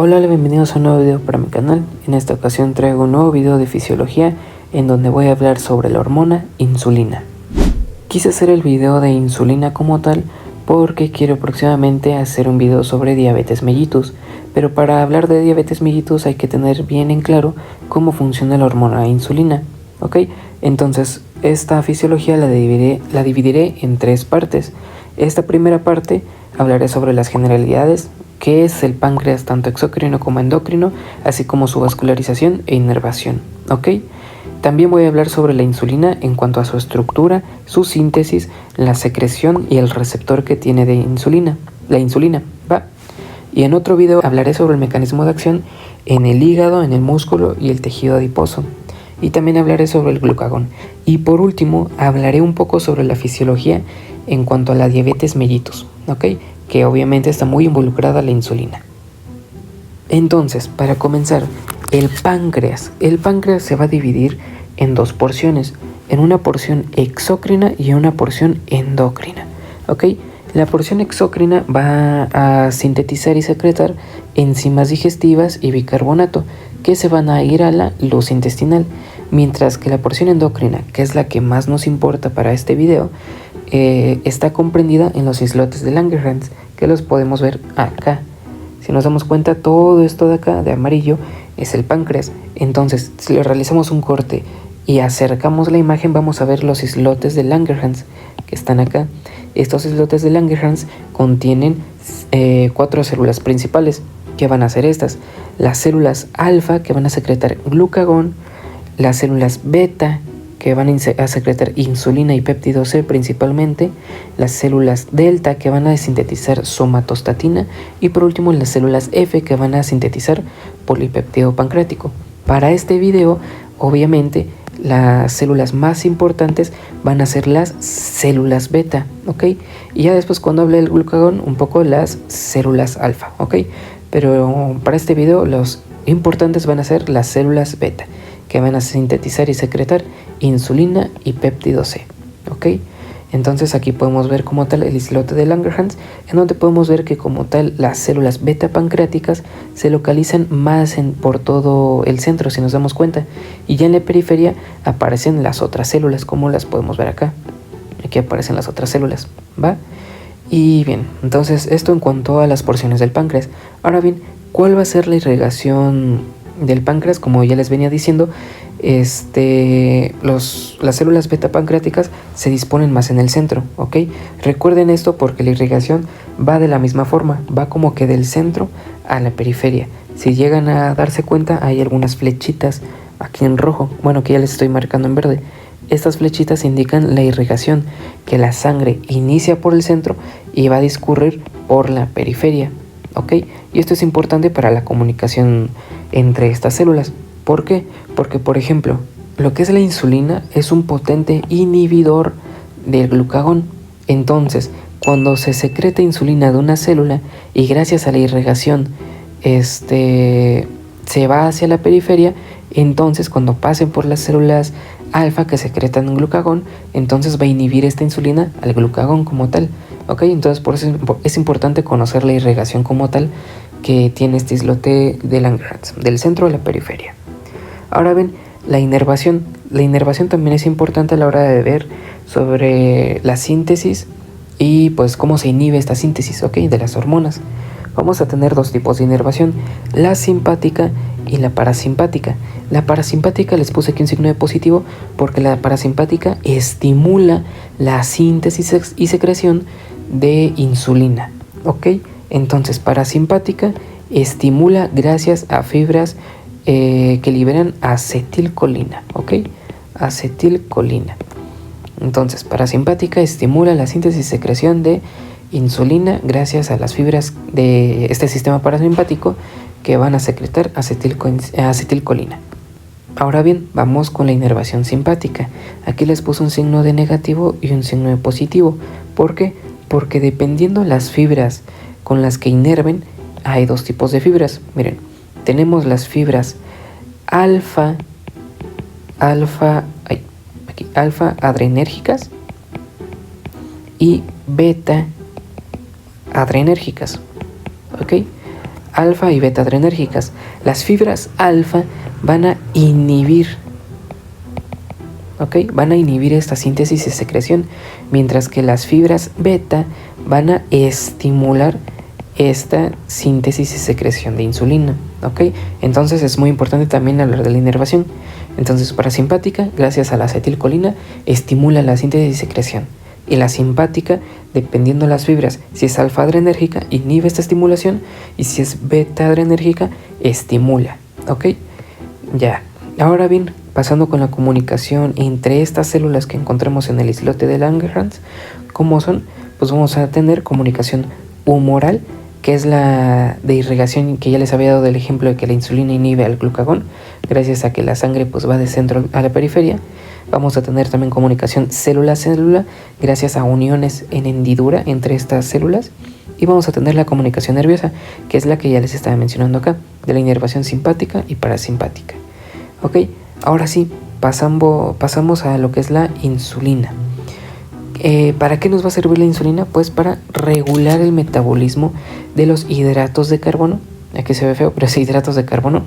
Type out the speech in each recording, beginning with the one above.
Hola, bienvenidos a un nuevo video para mi canal. En esta ocasión traigo un nuevo video de fisiología en donde voy a hablar sobre la hormona insulina. Quise hacer el video de insulina como tal porque quiero próximamente hacer un video sobre diabetes mellitus, pero para hablar de diabetes mellitus hay que tener bien en claro cómo funciona la hormona insulina, ¿ok? Entonces esta fisiología la dividiré en tres partes. Esta primera parte hablaré sobre las generalidades, qué es el páncreas tanto exócrino como endocrino, así como su vascularización e inervación, ¿ok? También voy a hablar sobre la insulina en cuanto a su estructura, su síntesis, la secreción y el receptor que tiene de insulina, la insulina, ¿va? Y en otro video hablaré sobre el mecanismo de acción en el hígado, en el músculo y el tejido adiposo. Y también hablaré sobre el glucagón. Y por último, hablaré un poco sobre la fisiología en cuanto a la diabetes mellitus, ¿ok? Que obviamente está muy involucrada la insulina. Entonces, para comenzar, el páncreas se va a dividir en dos porciones, en una porción exócrina y una porción endocrina, ¿ok? La porción exócrina va a sintetizar y secretar enzimas digestivas y bicarbonato que se van a ir a la luz intestinal, mientras que la porción endocrina, que es la que más nos importa para este video, está comprendida en los islotes de Langerhans, que los podemos ver acá. Si nos damos cuenta, todo esto de acá, de amarillo, es el páncreas. Entonces, si le realizamos un corte y acercamos la imagen, vamos a ver los islotes de Langerhans, que están acá. Estos islotes de Langerhans contienen 4 células principales. ¿Qué van a hacer estas? Las células alfa, que van a secretar glucagón, las células beta, que van a secretar insulina y péptido C principalmente, las células delta que van a sintetizar somatostatina y por último las células F que van a sintetizar polipéptido pancreático. Para este video, obviamente, las células más importantes van a ser las células beta, ¿ok? Y ya después cuando hable del glucagón, un poco las células alfa, ¿ok? Pero para este video los importantes van a ser las células beta, que van a sintetizar y secretar insulina y péptido C, ¿ok? Entonces aquí podemos ver como tal el islote de Langerhans, en donde podemos ver que como tal las células beta pancreáticas se localizan más por todo el centro, si nos damos cuenta, y ya en la periferia aparecen las otras células, como las podemos ver acá. Aquí aparecen las otras células, ¿va? Y bien, entonces esto en cuanto a las porciones del páncreas. Ahora bien, ¿cuál va a ser la irrigación del páncreas? Como ya les venía diciendo, las células beta pancreáticas se disponen más en el centro, ¿ok? Recuerden esto porque la irrigación va de la misma forma, va como que del centro a la periferia. Si llegan a darse cuenta, hay algunas flechitas aquí en rojo, bueno, que ya les estoy marcando en verde. Estas flechitas indican la irrigación, que la sangre inicia por el centro y va a discurrir por la periferia, ¿ok? Y esto es importante para la comunicación entre estas células. ¿Por qué? Porque, por ejemplo, lo que es la insulina es un potente inhibidor del glucagón. Entonces, cuando se secreta insulina de una célula y gracias a la irrigación se va hacia la periferia, entonces cuando pasen por las células alfa que secretan glucagón, entonces va a inhibir esta insulina al glucagón como tal, ¿ok? Entonces por eso es importante conocer la irrigación como tal que tiene este islote de Langerhans, del centro a la periferia. Ahora ven, la inervación también es importante a la hora de ver sobre la síntesis y pues cómo se inhibe esta síntesis, ¿ok? De las hormonas. Vamos a tener dos tipos de inervación, la simpática y la parasimpática. La parasimpática les puse aquí un signo de positivo porque la parasimpática estimula la síntesis y secreción de insulina, ¿ok? Entonces, parasimpática estimula gracias a fibras que liberan acetilcolina, ¿ok? Acetilcolina. Entonces, parasimpática estimula la síntesis y secreción de insulina gracias a las fibras de este sistema parasimpático que van a secretar acetilcolina. Ahora bien, vamos con la inervación simpática. Aquí les puse un signo de negativo y un signo de positivo. ¿Por qué? Porque dependiendo las fibras con las que inerven, hay dos tipos de fibras. Miren, tenemos las fibras alfa adrenérgicas y beta adrenérgicas, ¿ok? alfa y beta adrenérgicas. Las fibras alfa van a inhibir, ¿ok? Van a inhibir esta síntesis y secreción, mientras que las fibras beta van a estimular esta síntesis y secreción de insulina, ¿ok? Entonces es muy importante también hablar de la inervación. Entonces, parasimpática, gracias a la acetilcolina, estimula la síntesis y secreción. Y la simpática, dependiendo de las fibras, si es alfa adrenérgica, inhibe esta estimulación, y si es beta adrenérgica, estimula, ¿ok? Ya. Ahora bien, pasando con la comunicación entre estas células que encontramos en el islote de Langerhans, ¿cómo son? Pues vamos a tener comunicación humoral, que es la de irrigación, que ya les había dado el ejemplo de que la insulina inhibe al glucagón, gracias a que la sangre pues va de centro a la periferia. Vamos a tener también comunicación célula-célula, gracias a uniones en hendidura entre estas células. Y vamos a tener la comunicación nerviosa, que es la que ya les estaba mencionando acá, de la inervación simpática y parasimpática. Ok, ahora sí, pasamos a lo que es la insulina. ¿Para qué nos va a servir la insulina? Pues para regular el metabolismo de los hidratos de carbono, aquí se ve feo, pero es hidratos de carbono,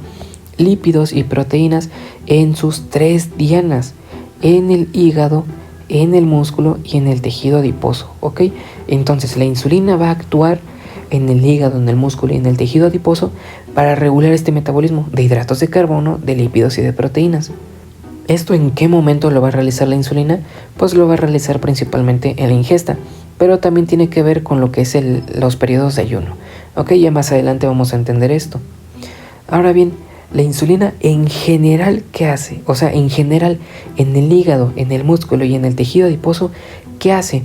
lípidos y proteínas en sus 3 dianas, en el hígado, en el músculo y en el tejido adiposo, ¿ok? Entonces la insulina va a actuar en el hígado, en el músculo y en el tejido adiposo para regular este metabolismo de hidratos de carbono, de lípidos y de proteínas. ¿Esto en qué momento lo va a realizar la insulina? Pues lo va a realizar principalmente en la ingesta, pero también tiene que ver con lo que es los periodos de ayuno. Ok, ya más adelante vamos a entender esto. Ahora bien, la insulina en general, ¿qué hace? O sea, en general, en el hígado, en el músculo y en el tejido adiposo, ¿qué hace?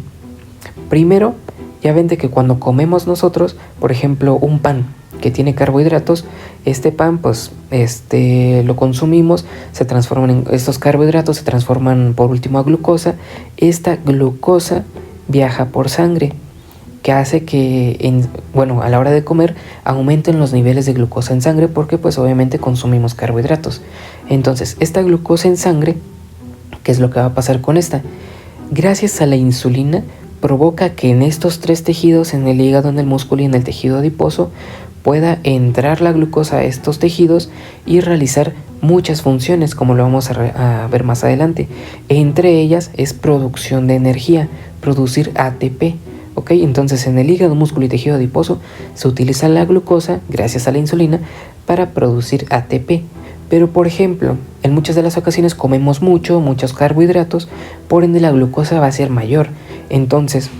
Primero, ya ven de que cuando comemos nosotros, por ejemplo, un pan que tiene carbohidratos, este pan pues lo consumimos, se transforman en estos carbohidratos, se transforman por último a glucosa. Esta glucosa viaja por sangre, que hace que a la hora de comer aumenten los niveles de glucosa en sangre, porque pues obviamente consumimos carbohidratos. Entonces esta glucosa en sangre, ¿qué es lo que va a pasar con esta? Gracias a la insulina provoca que en estos 3 tejidos, en el hígado, en el músculo y en el tejido adiposo, pueda entrar la glucosa a estos tejidos y realizar muchas funciones, como lo vamos a ver más adelante. Entre ellas es producción de energía, producir ATP. ¿Ok? Entonces en el hígado, músculo y tejido adiposo se utiliza la glucosa, gracias a la insulina, para producir ATP. Pero por ejemplo, en muchas de las ocasiones comemos muchos carbohidratos, por ende la glucosa va a ser mayor. Entonces,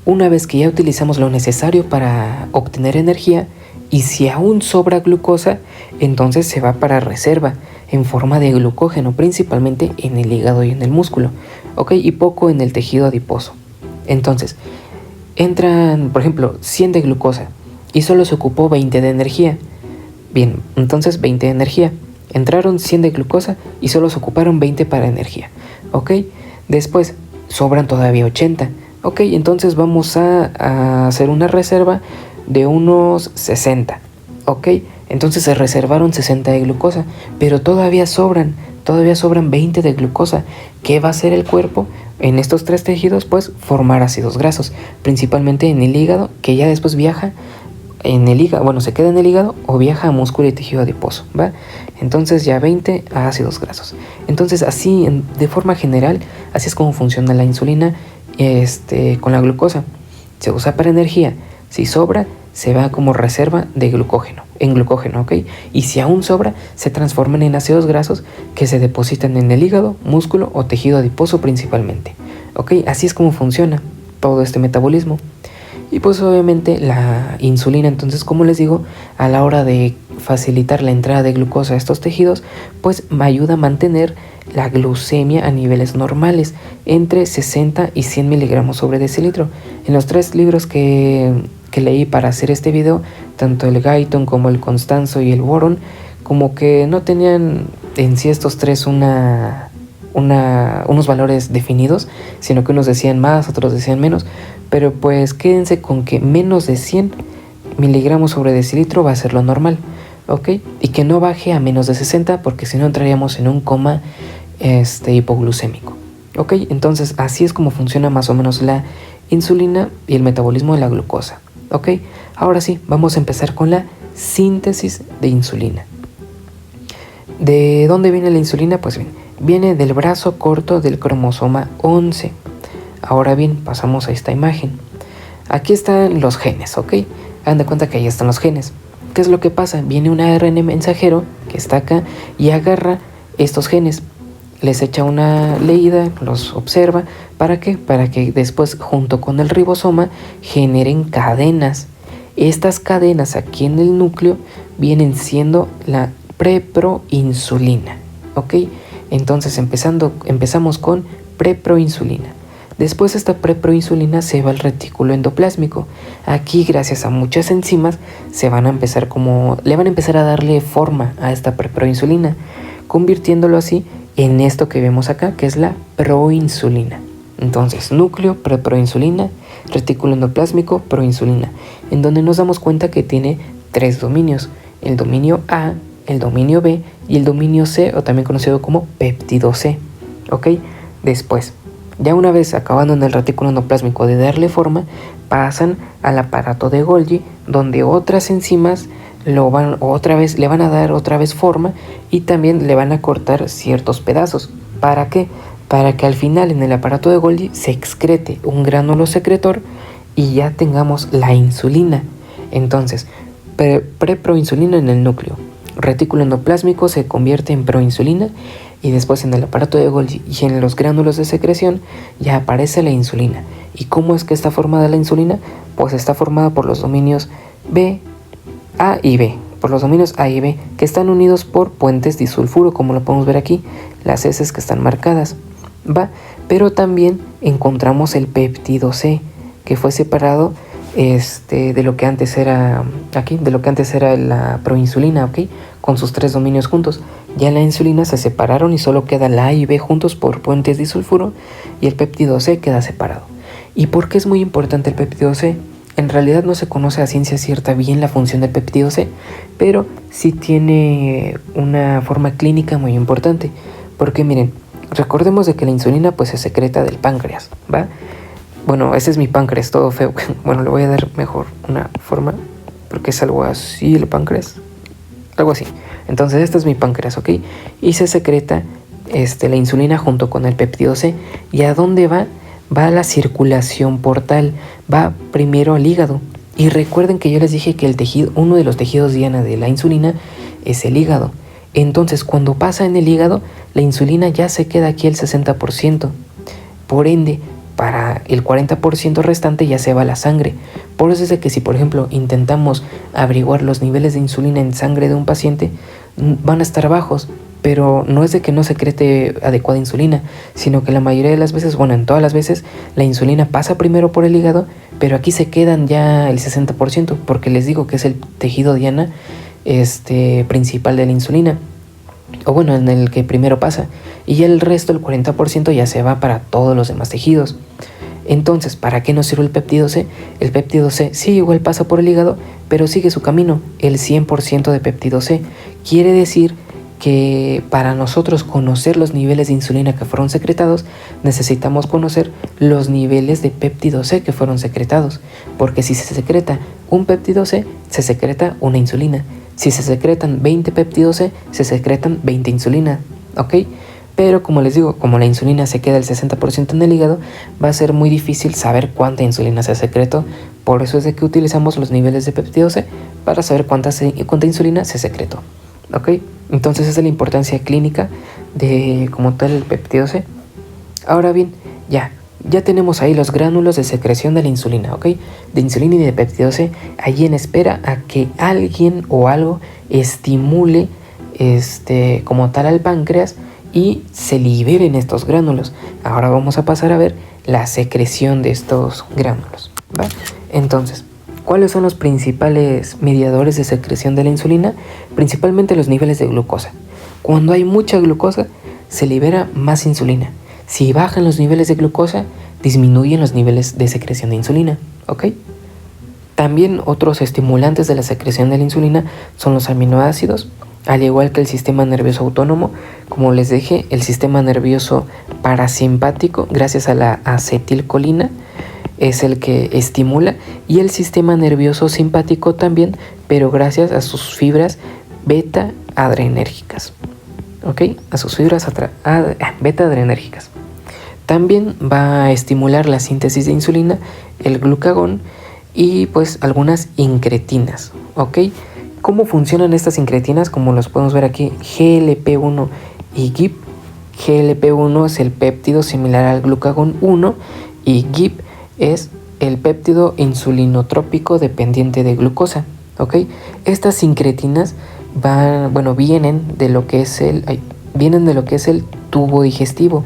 una vez que ya utilizamos lo necesario para obtener energía, y si aún sobra glucosa, entonces se va para reserva en forma de glucógeno, principalmente en el hígado y en el músculo, ¿ok? Y poco en el tejido adiposo. Entonces, entran, por ejemplo, 100 de glucosa y solo se ocupó 20 de energía. Bien, entonces 20 de energía. Entraron 100 de glucosa y solo se ocuparon 20 para energía, ¿ok? Después, sobran todavía 80. Ok, entonces vamos a hacer una reserva de unos 60. Ok, entonces se reservaron 60 de glucosa, pero todavía sobran 20 de glucosa. ¿Qué va a hacer el cuerpo en estos 3 tejidos? Pues formar ácidos grasos, principalmente en el hígado, que ya después viaja en el hígado, se queda en el hígado o viaja a músculo y tejido adiposo, ¿va? Entonces ya 20 a ácidos grasos. Entonces así, de forma general, así es como funciona la insulina con la glucosa. Se usa para energía. Si sobra, se va como reserva de glucógeno, ¿ok? Y si aún sobra, se transforman en ácidos grasos que se depositan en el hígado, músculo o tejido adiposo principalmente, ¿ok? Así es como funciona todo este metabolismo. Y pues obviamente la insulina, entonces, como les digo, a la hora de facilitar la entrada de glucosa a estos tejidos, pues me ayuda a mantener la glucemia a niveles normales, entre 60 y 100 miligramos sobre decilitro. En los 3 libros que leí para hacer este video, tanto el Guyton como el Constanzo y el Boron, como que no tenían en sí estos 3 unos valores definidos, sino que unos decían más, otros decían menos, pero pues quédense con que menos de 100 miligramos sobre decilitro va a ser lo normal, ¿ok? Y que no baje a menos de 60, porque si no entraríamos en un coma hipoglucémico, ¿ok? Entonces así es como funciona más o menos la insulina y el metabolismo de la glucosa, ¿ok? Ahora sí, vamos a empezar con la síntesis de insulina. ¿De dónde viene la insulina? Pues bien, viene del brazo corto del cromosoma 11. Ahora bien, pasamos a esta imagen. Aquí están los genes, ¿ok? Hagan de cuenta que ahí están los genes. ¿Qué es lo que pasa? Viene un ARN mensajero que está acá y agarra estos genes. Les echa una leída, los observa. ¿Para qué? Para que después, junto con el ribosoma, generen cadenas. Estas cadenas aquí en el núcleo vienen siendo la preproinsulina, ¿ok? Entonces empezamos con preproinsulina. Después esta preproinsulina se va al retículo endoplásmico. Aquí, gracias a muchas enzimas, le van a empezar a darle forma a esta preproinsulina, convirtiéndolo así en esto que vemos acá, que es la proinsulina. Entonces, núcleo, preproinsulina, retículo endoplásmico, proinsulina, en donde nos damos cuenta que tiene 3 dominios: el dominio A, el dominio B y el dominio C, o también conocido como péptido C, ¿ok? Después, ya una vez acabando en el retículo endoplásmico de darle forma, pasan al aparato de Golgi, donde otras enzimas le van a dar otra vez forma y también le van a cortar ciertos pedazos. ¿Para qué? Para que al final en el aparato de Golgi se excrete un gránulo secretor y ya tengamos la insulina. Entonces, preproinsulina en el núcleo, retículo endoplásmico se convierte en proinsulina y después en el aparato de Golgi y en los gránulos de secreción ya aparece la insulina. ¿Y cómo es que está formada la insulina? Pues está formada por los dominios A y B, que están unidos por puentes disulfuro, como lo podemos ver aquí, las heces que están marcadas, ¿va? Pero también encontramos el péptido C, que fue separado de lo que antes era la proinsulina, ¿ok? Con sus 3 dominios juntos. Ya la insulina se separaron y solo queda la A y B juntos por puentes disulfuro y el péptido C queda separado. ¿Y por qué es muy importante el péptido C? En realidad no se conoce a ciencia cierta bien la función del péptido C, pero sí tiene una forma clínica muy importante. Porque miren, recordemos de que la insulina pues se secreta del páncreas, ¿va? Bueno, ese es mi páncreas, todo feo. Bueno, le voy a dar mejor una forma, porque es algo así el páncreas. Algo así. Entonces este es mi páncreas, ¿ok? Y se secreta la insulina junto con el péptido C. ¿Y a dónde va? Va a la circulación portal. Va primero al hígado. Y recuerden que yo les dije que uno de los tejidos diana de la insulina es el hígado. Entonces cuando pasa en el hígado, la insulina ya se queda aquí el 60%. Por ende, para el 40% restante ya se va a la sangre. Por eso es de que si, por ejemplo, intentamos averiguar los niveles de insulina en sangre de un paciente, van a estar bajos, pero no es de que no secrete adecuada insulina, sino que la mayoría de las veces, bueno, en todas las veces, la insulina pasa primero por el hígado, pero aquí se quedan ya el 60%, porque les digo que es el tejido diana principal de la insulina, o bueno, en el que primero pasa, y el resto, el 40%, ya se va para todos los demás tejidos. Entonces, ¿para qué nos sirve el péptido C? El péptido C sí igual pasa por el hígado, pero sigue su camino, el 100% de péptido C. Quiere decir que para nosotros conocer los niveles de insulina que fueron secretados, necesitamos conocer los niveles de péptido C que fueron secretados, porque si se secreta un péptido C, se secreta una insulina. Si se secretan 20 péptidos C, se secretan 20 insulinas, ¿ok? Pero como les digo, como la insulina se queda el 60% en el hígado, va a ser muy difícil saber cuánta insulina se secretó. Por eso es de que utilizamos los niveles de péptido C para saber cuánta insulina se secretó, ¿ok? Entonces esa es la importancia clínica de como tal el péptido C. Ahora bien, ya tenemos ahí los gránulos de secreción de la insulina, ¿ok? De insulina y de péptido C, allí en espera a que alguien o algo estimule como tal al páncreas y se liberen estos gránulos. Ahora vamos a pasar a ver la secreción de estos gránulos, ¿va? Entonces, ¿cuáles son los principales mediadores de secreción de la insulina? Principalmente los niveles de glucosa. Cuando hay mucha glucosa, se libera más insulina. Si bajan los niveles de glucosa, disminuyen los niveles de secreción de insulina, ¿ok? También otros estimulantes de la secreción de la insulina son los aminoácidos, al igual que el sistema nervioso autónomo. Como les dije, el sistema nervioso parasimpático, gracias a la acetilcolina, es el que estimula, y el sistema nervioso simpático también, pero gracias a sus fibras beta adrenérgicas. ¿Ok? A sus fibras beta adrenérgicas. También va a estimular la síntesis de insulina, el glucagón y pues algunas incretinas. ¿Ok? ¿Cómo funcionan estas incretinas? Como los podemos ver aquí, GLP-1 y GIP. GLP-1 es el péptido similar al glucagón 1 y GIP es el péptido insulinotrópico dependiente de glucosa. ¿Ok? Estas incretinas vienen de lo que es el tubo digestivo.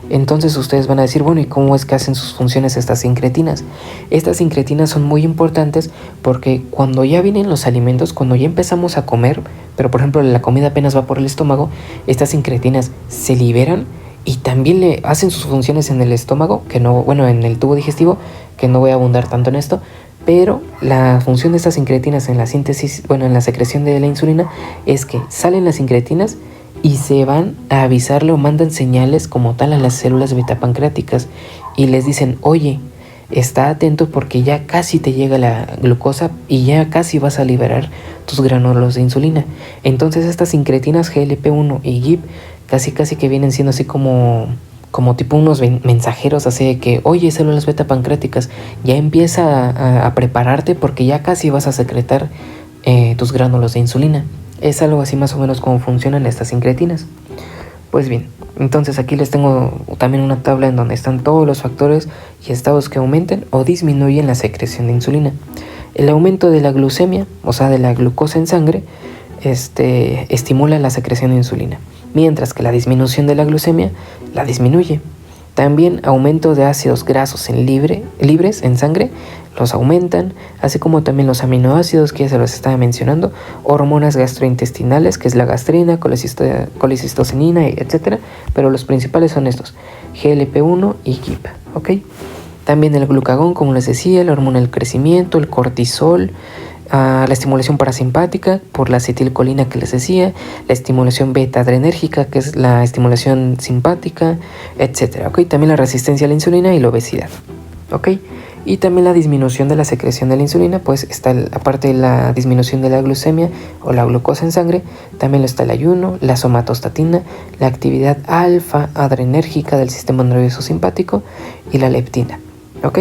Entonces ustedes van a decir, bueno, ¿y cómo es que hacen sus funciones estas incretinas? Estas incretinas son muy importantes porque cuando ya vienen los alimentos, cuando ya empezamos a comer, pero por ejemplo la comida apenas va por el estómago, estas incretinas se liberan y también le hacen sus funciones en el estómago, en el tubo digestivo, que no voy a abundar tanto en esto, pero la función de estas incretinas en la síntesis, en la secreción de la insulina, es que salen las incretinas y se van a avisarle o mandan señales como tal a las células betapancreáticas y les dicen, oye, está atento porque ya casi te llega la glucosa y ya casi vas a liberar tus gránulos de insulina. Entonces estas incretinas GLP-1 y GIP casi que vienen siendo así como tipo unos mensajeros, así de que, oye, células betapancreáticas, ya empieza a prepararte porque ya casi vas a secretar tus gránulos de insulina. Es algo así más o menos como funcionan estas incretinas. Pues bien, entonces aquí les tengo también una tabla en donde están todos los factores y estados que aumenten o disminuyen la secreción de insulina. El aumento de la glucemia, o sea de la glucosa en sangre, estimula la secreción de insulina, mientras que la disminución de la glucemia la disminuye. También aumento de ácidos grasos libres en sangre los aumentan, así como también los aminoácidos que ya se los estaba mencionando, hormonas gastrointestinales, que es la gastrina, colecistocinina, etc. Pero los principales son estos, GLP-1 y GIP, ¿ok? También el glucagón, como les decía, la hormona del crecimiento, el cortisol, la estimulación parasimpática por la acetilcolina que les decía, la estimulación beta adrenérgica, que es la estimulación simpática, etc. ¿Ok? También la resistencia a la insulina y la obesidad. ¿Ok? Y también la disminución de la secreción de la insulina, pues está, aparte de la disminución de la glucemia o la glucosa en sangre, también está el ayuno, la somatostatina, la actividad alfa adrenérgica del sistema nervioso simpático y la leptina. ¿Ok?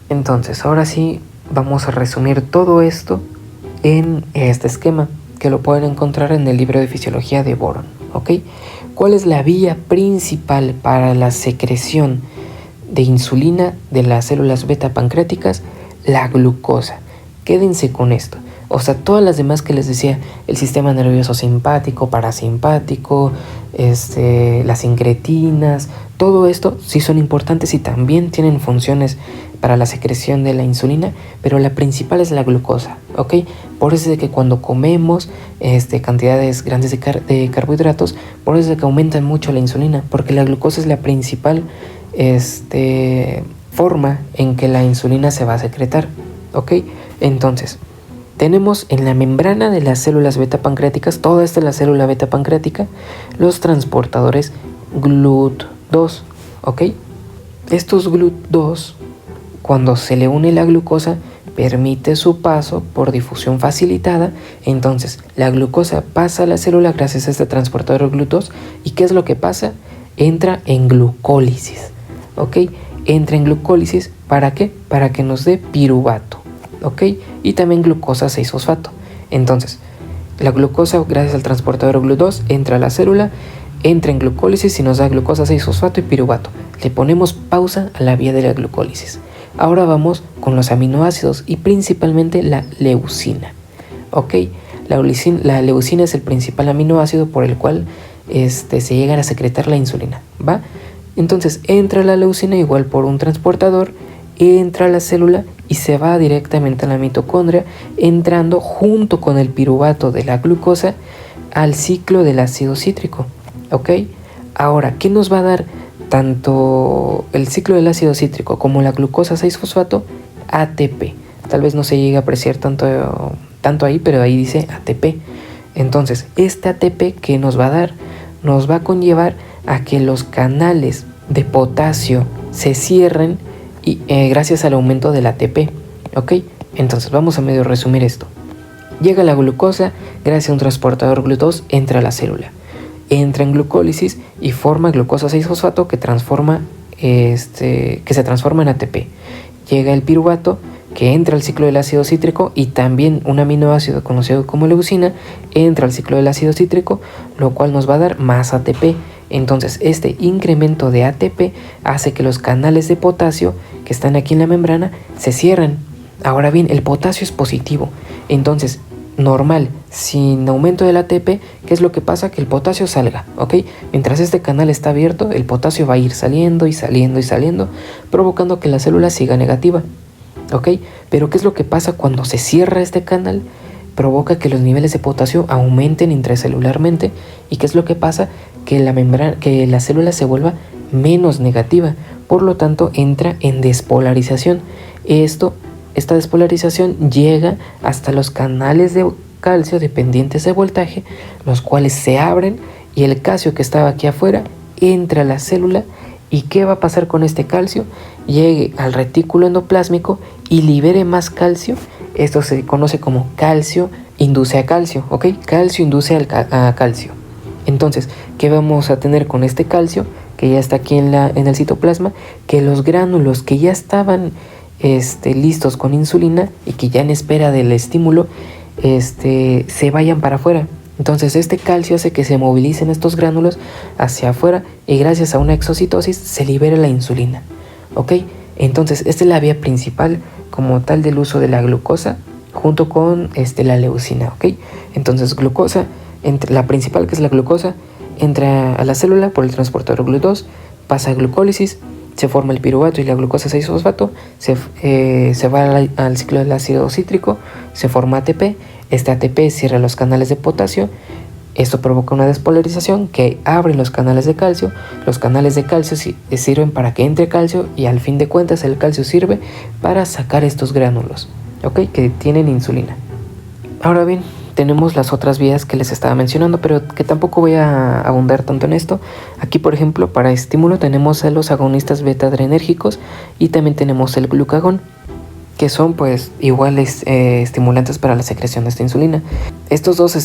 Entonces, ahora sí vamos a resumir todo esto en este esquema, que lo pueden encontrar en el libro de fisiología de Boron. ¿Ok? ¿Cuál es la vía principal para la secreción de insulina de las células beta pancreáticas? La glucosa. Quédense con esto. O sea, todas las demás que les decía, el sistema nervioso simpático, parasimpático, las incretinas, todo esto sí son importantes y también tienen funciones para la secreción de la insulina, pero la principal es la glucosa, ¿ok? Por eso es de que cuando comemos cantidades grandes de carbohidratos, por eso es de que aumentan mucho la insulina, porque la glucosa es la principal forma en que la insulina se va a secretar, ¿ok? Entonces, tenemos en la membrana de las células beta pancreáticas, toda esta es la célula beta pancreática, los transportadores GLUT2, ¿ok? Estos GLUT2, cuando se le une la glucosa, permite su paso por difusión facilitada. Entonces, la glucosa pasa a la célula gracias a este transportador GLUT2. ¿Y qué es lo que pasa? Entra en glucólisis, ¿ok? Entra en glucólisis, ¿para qué? Para que nos dé piruvato, ¿ok? Y también glucosa 6-fosfato. Entonces, la glucosa, gracias al transportador GLUT2, entra a la célula, entra en glucólisis y nos da glucosa 6-fosfato y piruvato. Le ponemos pausa a la vía de la glucólisis. Ahora vamos con los aminoácidos y principalmente la leucina, ¿ok? La leucina es el principal aminoácido por el cual se llega a secretar la insulina, ¿va? Entonces entra la leucina igual por un transportador, entra a la célula y se va directamente a la mitocondria, entrando junto con el piruvato de la glucosa al ciclo del ácido cítrico, ¿ok? Ahora, ¿qué nos va a dar tanto el ciclo del ácido cítrico como la glucosa 6-fosfato? ATP. Tal vez no se llegue a apreciar tanto ahí, pero ahí dice ATP. Entonces, este ATP que nos va a dar, nos va a conllevar a que los canales de potasio se cierren y gracias al aumento del ATP, ¿ok? Entonces vamos a medio resumir esto. Llega la glucosa, gracias a un transportador GLUT2 entra a la célula. Entra en glucólisis y forma glucosa 6-fosfato que se transforma en ATP. Llega el piruvato que entra al ciclo del ácido cítrico y también un aminoácido conocido como leucina entra al ciclo del ácido cítrico, lo cual nos va a dar más ATP. Entonces este incremento de ATP hace que los canales de potasio que están aquí en la membrana se cierren. Ahora bien, el potasio es positivo, entonces normal, sin aumento del ATP, ¿qué es lo que pasa? Que el potasio salga, ¿ok? Mientras este canal está abierto, el potasio va a ir saliendo y saliendo y saliendo, provocando que la célula siga negativa, ¿ok? Pero ¿qué es lo que pasa cuando se cierra este canal? Provoca que los niveles de potasio aumenten intracelularmente. ¿Y qué es lo que pasa? Que la célula se vuelva menos negativa, por lo tanto entra en despolarización. Esta despolarización llega hasta los canales de calcio dependientes de voltaje, los cuales se abren y el calcio que estaba aquí afuera entra a la célula. ¿Y qué va a pasar con este calcio? Llegue al retículo endoplásmico y libere más calcio. Esto se conoce como calcio induce a calcio, ¿ok? Calcio induce a calcio. Entonces, ¿qué vamos a tener con este calcio que ya está aquí en el citoplasma? Que los gránulos que ya estaban listos con insulina y que ya en espera del estímulo se vayan para afuera. Entonces este calcio hace que se movilicen estos gránulos hacia afuera y gracias a una exocitosis se libera la insulina, ¿ok? Entonces esta es la vía principal como tal del uso de la glucosa junto con la leucina, ¿ok? Entonces glucosa, la principal que es la glucosa, entra a la célula por el transportador GLUT2, pasa a glucólisis, se forma el piruvato y la glucosa 6-fosfato, se va al ciclo del ácido cítrico, se forma ATP, este ATP cierra los canales de potasio, esto provoca una despolarización que abre los canales de calcio sirven para que entre calcio y al fin de cuentas el calcio sirve para sacar estos gránulos, ¿ok? Que tienen insulina. Ahora bien, tenemos las otras vías que les estaba mencionando, pero que tampoco voy a abundar tanto en esto. Aquí, por ejemplo, para estímulo tenemos a los agonistas beta adrenérgicos y también tenemos el glucagón, que son pues iguales estimulantes para la secreción de esta insulina. Estos dos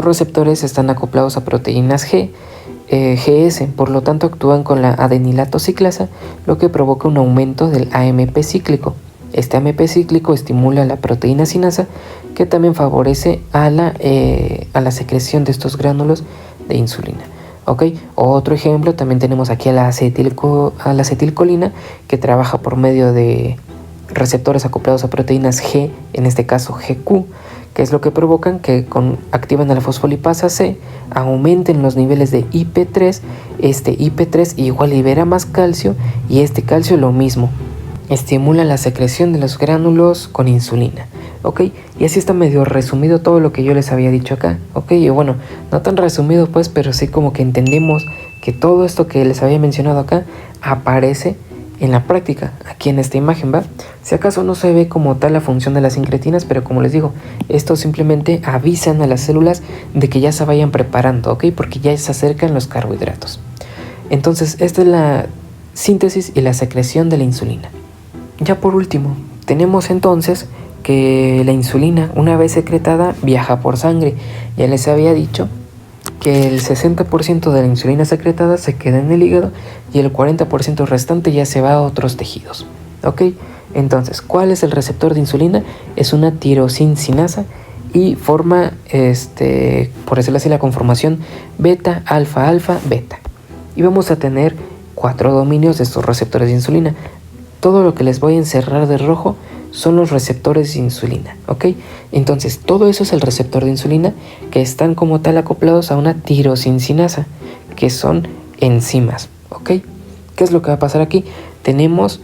receptores están acoplados a proteínas GS, por lo tanto actúan con la adenilato ciclasa, lo que provoca un aumento del AMP cíclico. Este AMP cíclico estimula la proteína sinasa, que también favorece a la secreción de estos gránulos de insulina. ¿Ok? Otro ejemplo, también tenemos aquí a la acetilcolina, que trabaja por medio de receptores acoplados a proteínas G, en este caso GQ, que es lo que provocan que activan a la fosfolipasa C, aumenten los niveles de IP3. Este IP3 igual libera más calcio y este calcio lo mismo, estimula la secreción de los gránulos con insulina, ¿ok? Y así está medio resumido todo lo que yo les había dicho acá, ¿ok? Y bueno, no tan resumido pues, pero sí como que entendimos que todo esto que les había mencionado acá aparece en la práctica, aquí en esta imagen, ¿va? Si acaso no se ve como tal la función de las incretinas, pero como les digo, estos simplemente avisan a las células de que ya se vayan preparando, ¿ok? Porque ya se acercan los carbohidratos. Entonces, esta es la síntesis y la secreción de la insulina. Ya por último, tenemos entonces que la insulina, una vez secretada, viaja por sangre. Ya les había dicho que el 60% de la insulina secretada se queda en el hígado y el 40% restante ya se va a otros tejidos, ¿ok? Entonces, ¿cuál es el receptor de insulina? Es una tirosincinasa y forma, por decirlo así, la conformación beta, alfa, alfa, beta. Y vamos a tener 4 dominios de estos receptores de insulina. Todo lo que les voy a encerrar de rojo son los receptores de insulina, ¿ok? Entonces, todo eso es el receptor de insulina que están como tal acoplados a una tirosincinasa, que son enzimas, ¿ok? ¿Qué es lo que va a pasar aquí? Tenemos,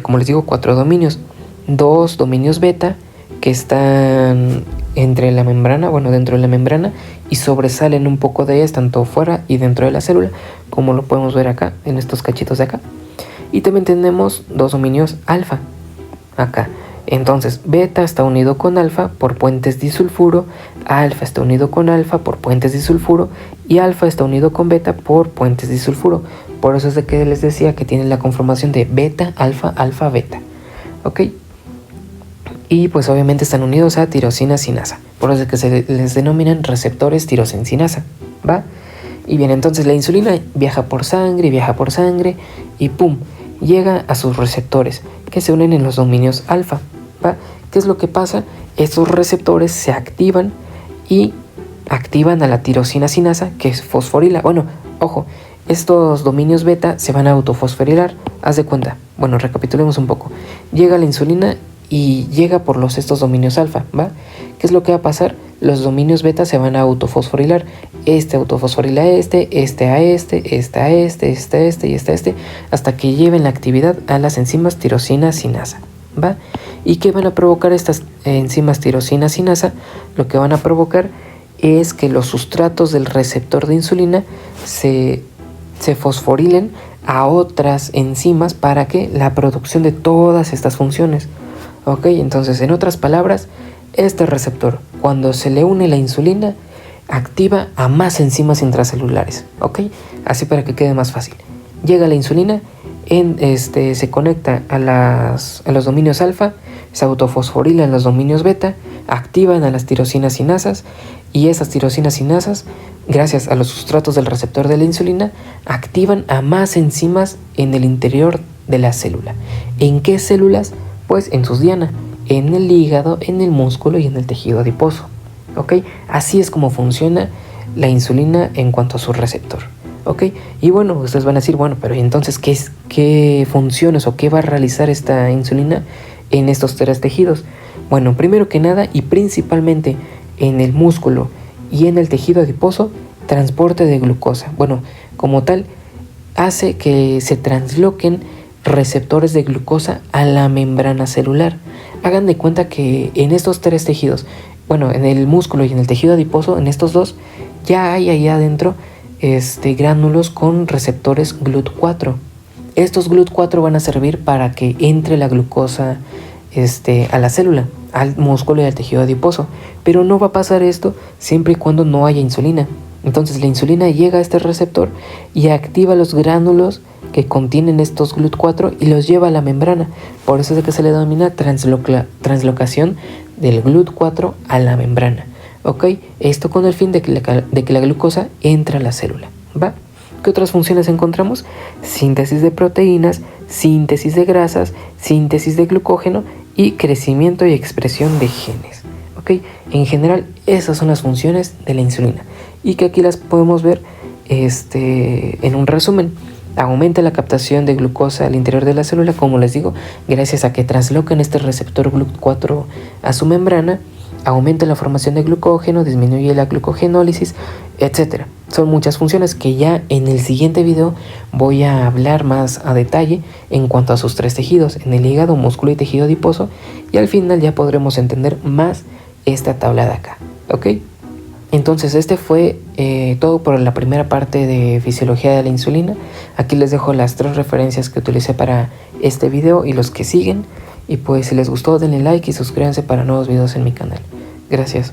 como les digo, 4 dominios. 2 dominios beta que están dentro de la membrana y sobresalen un poco de ellas, tanto fuera y dentro de la célula, como lo podemos ver acá, en estos cachitos de acá. Y también tenemos 2 dominios alfa, acá. Entonces, beta está unido con alfa por puentes disulfuro, alfa está unido con alfa por puentes disulfuro y alfa está unido con beta por puentes disulfuro. Por eso es de que les decía que tienen la conformación de beta, alfa, alfa, beta. ¿Ok? Y pues obviamente están unidos a tirosina sinasa. Por eso es que se les denominan receptores tirosina sinasa. ¿Va? Y bien, entonces la insulina viaja por sangre y ¡pum! Llega a sus receptores que se unen en los dominios alfa. ¿Va? ¿Qué es lo que pasa? Estos receptores se activan y activan a la tirosina sinasa, que es fosforila. Bueno, ojo, estos dominios beta se van a autofosforilar. Haz de cuenta. Bueno, recapitulemos un poco. Llega la insulina y llega por estos dominios alfa, ¿va? ¿Qué es lo que va a pasar? Los dominios beta se van a autofosforilar. Este autofosforila a este a este a este y a este, hasta que lleven la actividad a las enzimas tirosina sinasa, ¿va? ¿Y qué van a provocar estas enzimas tirosina sinasa? Lo que van a provocar es que los sustratos del receptor de insulina se fosforilen a otras enzimas para que la producción de todas estas funciones. Ok, entonces en otras palabras, este receptor, cuando se le une la insulina, activa a más enzimas intracelulares. Ok, así para que quede más fácil. Llega la insulina, se conecta a los dominios alfa, se autofosforila en los dominios beta, activan a las tirosinas sinasas y esas tirosinas sinasas, gracias a los sustratos del receptor de la insulina, activan a más enzimas en el interior de la célula. ¿En qué células? Pues en sus diana, en el hígado, en el músculo y en el tejido adiposo. ¿Ok? Así es como funciona la insulina en cuanto a su receptor. ¿Ok? Y bueno, ustedes van a decir, bueno, pero entonces, ¿qué funciones o qué va a realizar esta insulina en estos tres tejidos? Bueno, primero que nada y principalmente en el músculo y en el tejido adiposo, transporte de glucosa. Bueno, como tal, hace que se transloquen receptores de glucosa a la membrana celular. Hagan de cuenta que en estos tres tejidos, bueno, en el músculo y en el tejido adiposo, en estos dos, ya hay ahí adentro gránulos con receptores GLUT4. Estos GLUT4 van a servir para que entre la glucosa a la célula, al músculo y al tejido adiposo. Pero no va a pasar esto siempre y cuando no haya insulina. Entonces la insulina llega a este receptor y activa los gránulos que contienen estos GLUT4 y los lleva a la membrana. Por eso es de que se le denomina translocación del GLUT4 a la membrana. ¿Ok? Esto con el fin de que la glucosa entre a la célula. ¿Va? ¿Qué otras funciones encontramos? Síntesis de proteínas, síntesis de grasas, síntesis de glucógeno y crecimiento y expresión de genes. ¿Ok? En general, esas son las funciones de la insulina. Y que aquí las podemos ver en un resumen. Aumenta la captación de glucosa al interior de la célula, como les digo, gracias a que translocan este receptor GLUT4 a su membrana. Aumenta la formación de glucógeno, disminuye la glucogenólisis, etc. Son muchas funciones que ya en el siguiente video voy a hablar más a detalle en cuanto a sus tres tejidos, en el hígado, músculo y tejido adiposo, y al final ya podremos entender más esta tabla de acá. ¿Ok? Entonces este fue todo por la primera parte de fisiología de la insulina. Aquí les dejo las 3 referencias que utilicé para este video y los que siguen. Y pues si les gustó denle like y suscríbanse para nuevos videos en mi canal. Gracias.